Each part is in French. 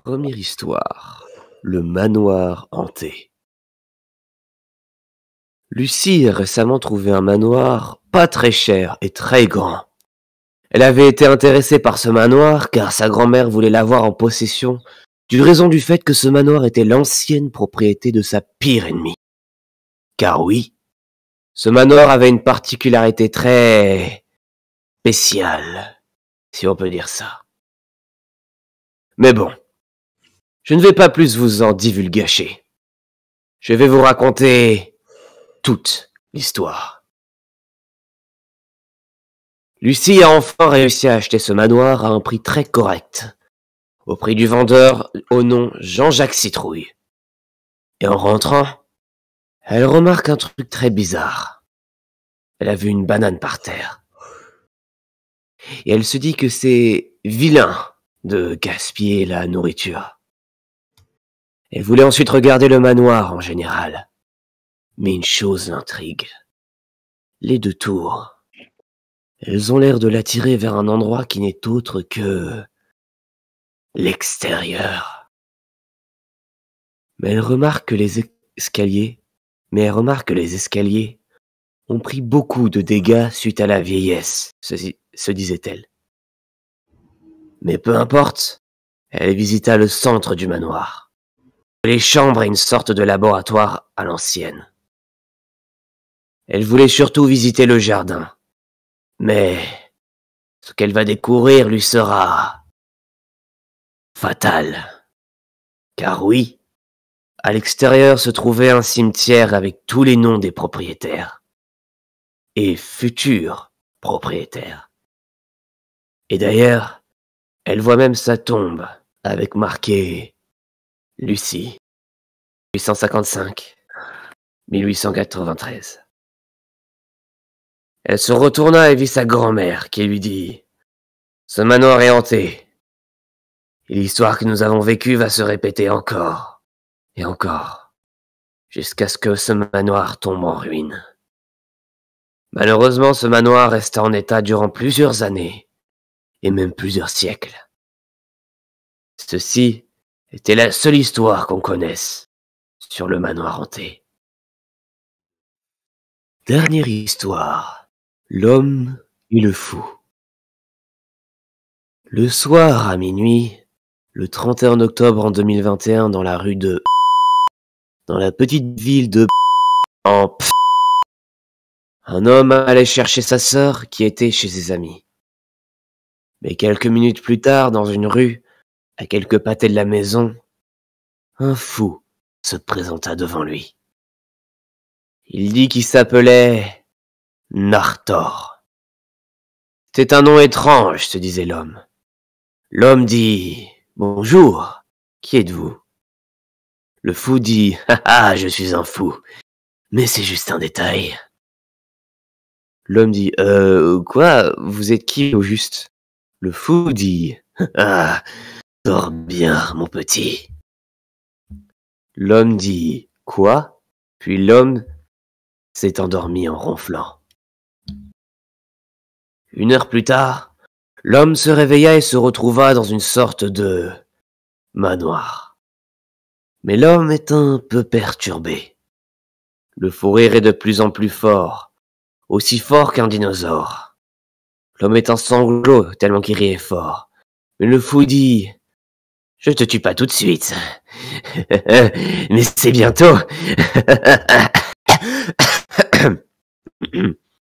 Première histoire, le manoir hanté. Lucie a récemment trouvé un manoir pas très cher et très grand. Elle avait été intéressée par ce manoir car sa grand-mère voulait l'avoir en possession du raison du fait que ce manoir était l'ancienne propriété de sa pire ennemie. Car oui, ce manoir avait une particularité très spéciale, si on peut dire ça. Mais bon, je ne vais pas plus vous en divulgacher. Je vais vous raconter toute l'histoire. Lucie a enfin réussi à acheter ce manoir à un prix très correct, au prix du vendeur au nom Jean-Jacques Citrouille. Et en rentrant, elle remarque un truc très bizarre. Elle a vu une banane par terre. Et elle se dit que c'est vilain de gaspiller la nourriture. Elle voulait ensuite regarder le manoir en général. Mais une chose l'intrigue. Les deux tours. Elles ont l'air de l'attirer vers un endroit qui n'est autre que l'extérieur. Mais elle remarque que les escaliers ont pris beaucoup de dégâts suite à la vieillesse, se disait-elle. Mais peu importe, elle visita le centre du manoir. Les chambres et une sorte de laboratoire à l'ancienne. Elle voulait surtout visiter le jardin. Mais ce qu'elle va découvrir lui sera fatal. Car oui, à l'extérieur se trouvait un cimetière avec tous les noms des propriétaires. Et futurs propriétaires. Et d'ailleurs, elle voit même sa tombe avec marqué Lucie, 1855-1893. Elle se retourna et vit sa grand-mère qui lui dit « Ce manoir est hanté. Et l'histoire que nous avons vécue va se répéter encore et encore, jusqu'à ce que ce manoir tombe en ruine. » Malheureusement, ce manoir resta en état durant plusieurs années, et même plusieurs siècles. Ceci était la seule histoire qu'on connaisse sur le manoir hanté. Dernière histoire, l'homme et le fou. Le soir à minuit, le 31 octobre en 2021 dans la rue de dans la petite ville de en un homme allait chercher sa sœur qui était chez ses amis. Mais quelques minutes plus tard, dans une rue, à quelques pâtés de la maison, un fou se présenta devant lui. Il dit qu'il s'appelait Nartor. C'est un nom étrange, se disait l'homme. L'homme dit « Bonjour, qui êtes-vous » Le fou dit « Ah, je suis un fou, mais c'est juste un détail. » L'homme dit « Quoi, vous êtes qui au juste ?» Le fou dit « Ah, dors bien, mon petit. » L'homme dit « Quoi ?» Puis l'homme s'est endormi en ronflant. 1 heure plus tard, l'homme se réveilla et se retrouva dans une sorte de manoir. Mais l'homme est un peu perturbé. Le fou rire est de plus en plus fort, aussi fort qu'un dinosaure. L'homme est en sanglots tellement qu'il riait fort. Mais le fou dit « Je te tue pas tout de suite, mais c'est bientôt. »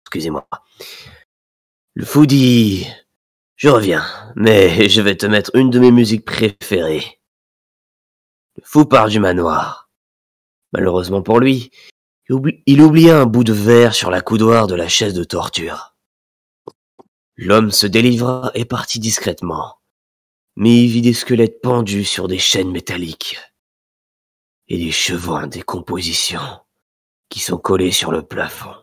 Excusez-moi. Le fou dit « Je reviens, mais je vais te mettre une de mes musiques préférées. » Le fou part du manoir. Malheureusement pour lui, il oublia un bout de verre sur la coudoir de la chaise de torture. L'homme se délivra et partit discrètement, mais il vit des squelettes pendus sur des chaînes métalliques et des chevaux en décomposition qui sont collés sur le plafond.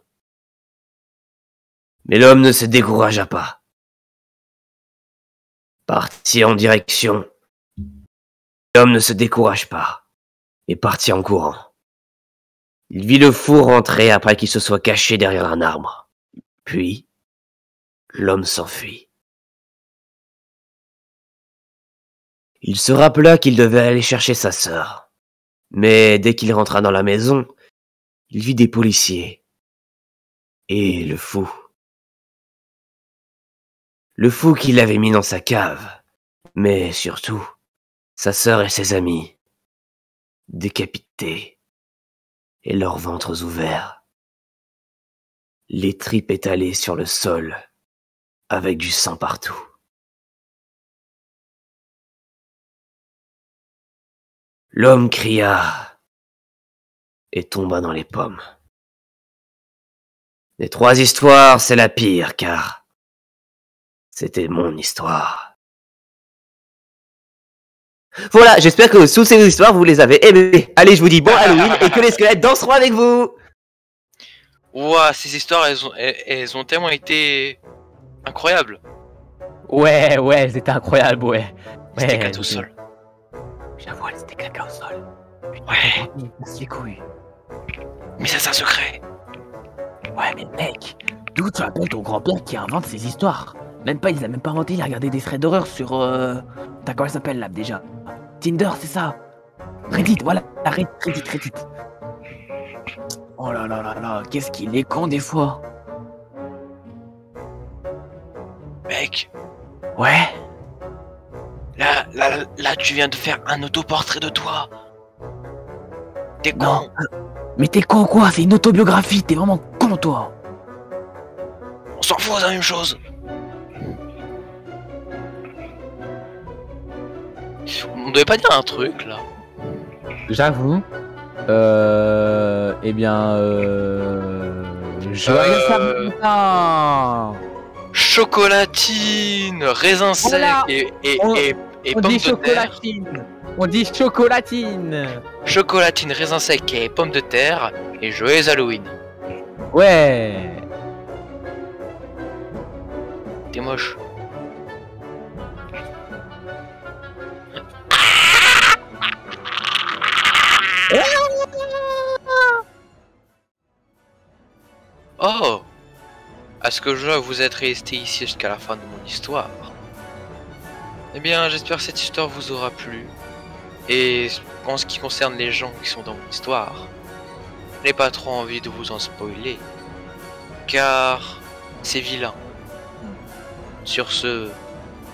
Mais l'homme ne se découragea pas. Parti en direction, l'homme ne se décourage pas et partit en courant. Il vit le fou rentrer après qu'il se soit caché derrière un arbre. Puis, l'homme s'enfuit. Il se rappela qu'il devait aller chercher sa sœur. Mais dès qu'il rentra dans la maison, il vit des policiers. Et le fou. Le fou qui l'avait mis dans sa cave. Mais surtout, sa sœur et ses amis, décapités, et leurs ventres ouverts, les tripes étalées sur le sol, avec du sang partout. L'homme cria et tomba dans les pommes. Des 3 histoires, c'est la pire, car c'était mon histoire. Voilà, j'espère que toutes ces histoires, vous les avez aimées. Allez, je vous dis bon Halloween et que les squelettes danseront avec vous. Ouah, ces histoires, elles ont tellement été incroyables. Ouais, elles étaient incroyables, ouais. C'était caca au sol. J'avoue, elles étaient caca au sol. Ouais. Casse les couilles. Mais ça, c'est un secret. Ouais, mais mec, d'où tu appelles ton grand-père qui invente ces histoires? Même pas, il les a même pas inventé, il a regardé des threads d'horreur sur... T'as comment elle s'appelle là déjà? Tinder, c'est ça? Reddit, voilà, Reddit. Oh là là là là, qu'est-ce qu'il est con des fois. Mec. Ouais. Là, tu viens de faire un autoportrait de toi. T'es con. Non. Mais t'es con quoi? C'est une autobiographie, t'es vraiment con toi. On s'en fout, c'est la même chose. On devait pas dire un truc là. J'avoue. Eh bien, joyeux Saint-Valentin. Chocolatine, raisin sec Voilà. et On pommes dit de terre. chocolatine. On dit chocolatine. Chocolatine, raisin sec et pommes de terre. Et joyeux Halloween. Ouais. T'es moche. Oh! À ce que je vois, vous êtes resté ici jusqu'à la fin de mon histoire. Eh bien, j'espère que cette histoire vous aura plu. Et en ce qui concerne les gens qui sont dans mon histoire, je n'ai pas trop envie de vous en spoiler, car c'est vilain. Sur ce,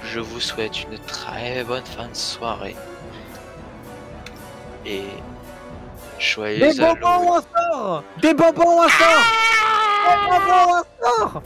je vous souhaite une très bonne fin de soirée. Et joyeux Des bonbons Halloween. au sort. Des bonbons au sort. Des bonbons au sort.